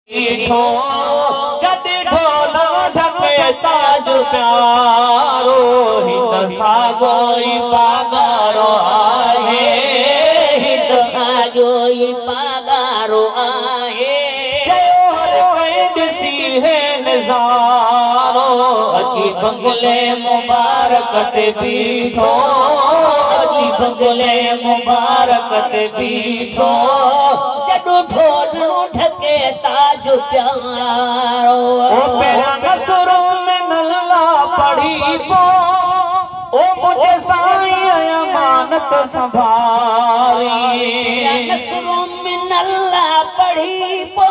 बीठो जद ढोल ढके ताज प्यारो हित सागोई पागारो आहे हित सागोई पागारो आहे चयो हर कई दिसी है नजारो अची बंगले मुबारक ते बीठो अची बंगले मुबारक ते बीठो जदू ढोल ढके ताज प्यारो ओ पेरा नसरों में नल्ला पढ़ी पो ओ मुझे साईं अमानत संभारी नसरों में नल्ला पढ़ी पो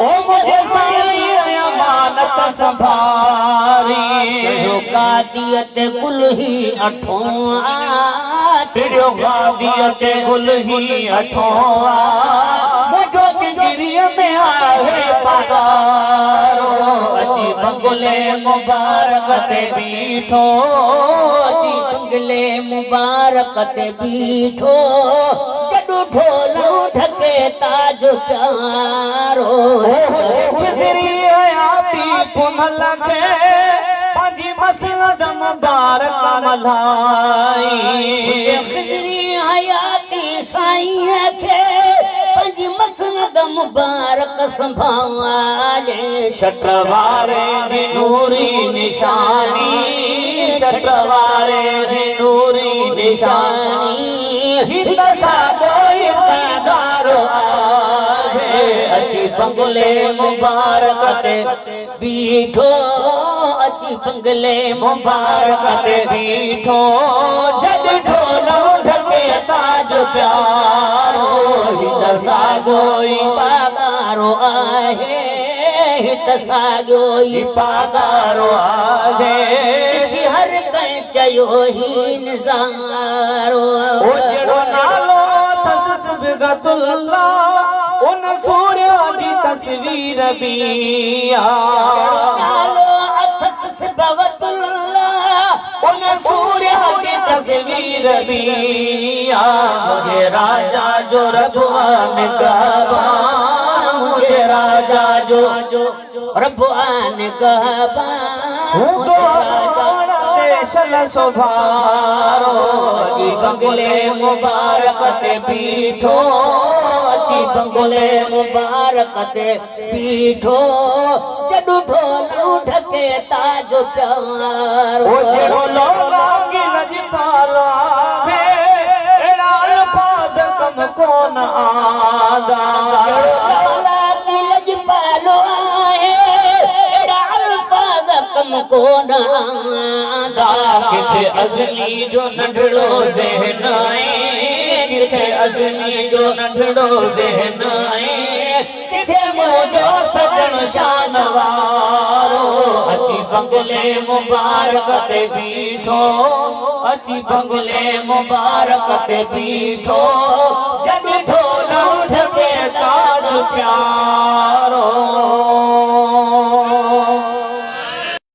ओ मुझे साईं अमानत संभारी जो गादियत गुल ही अठों तेरो गादियत गुल ही अठों मुझो गिरिया में आहे पगारो अची बंगले मुबारक ते बीठो अची बंगले मुबारक ते बीठो जडू ढोल ढके ताज प्यारो खिजरी आती पुन लगे पंजी मसलद मुबारक मल्हाई खिजरी आती साईं के पंजी मसनद मुबारक संभाले शत्रवारे जी नूरी निशानी शत्रवारे जी नूरी निशानी हित सागोई सागारो आहे अची बंगले मुबारक ते बीठो अची बंगले मुबारक ते बीठो जद ढोल ढके ताज प्यारो हित सागोई पागारो आहे हित सागोई पागारो आहे हर कंहिं चयो ही नज़ारो ओ जहिड़ो नालो अथसि सिबगतुल्ला उन सूर्य जी तस्वीर बि नालो अथसि सिबगतुल्ला उन सूर्य जी तस्वीर बि मुझे राजा जो रबवान कहबान मुझे राजा जो रबवान कहबान देशल सुभारो अची बंगले मुबारक ते बीठो अची बंगले मुबारक ते बीठो जडू ढोल ढके ताज प्यारो ओ लोला की लजपाला कौन आदा की लजपालो आहे अल्फाज कम कौन आदा किथे अज़ली जो नंढड़ो ज़हन आहे किथे अज़ली जो नंढड़ो ज़हन आहे किथे मुंहिंजो सजण शान वारो अची बंगले मुबारक ते बीठो अची बंगले मुबारक ते बीठो जद ढोल ढके ताज प्यारो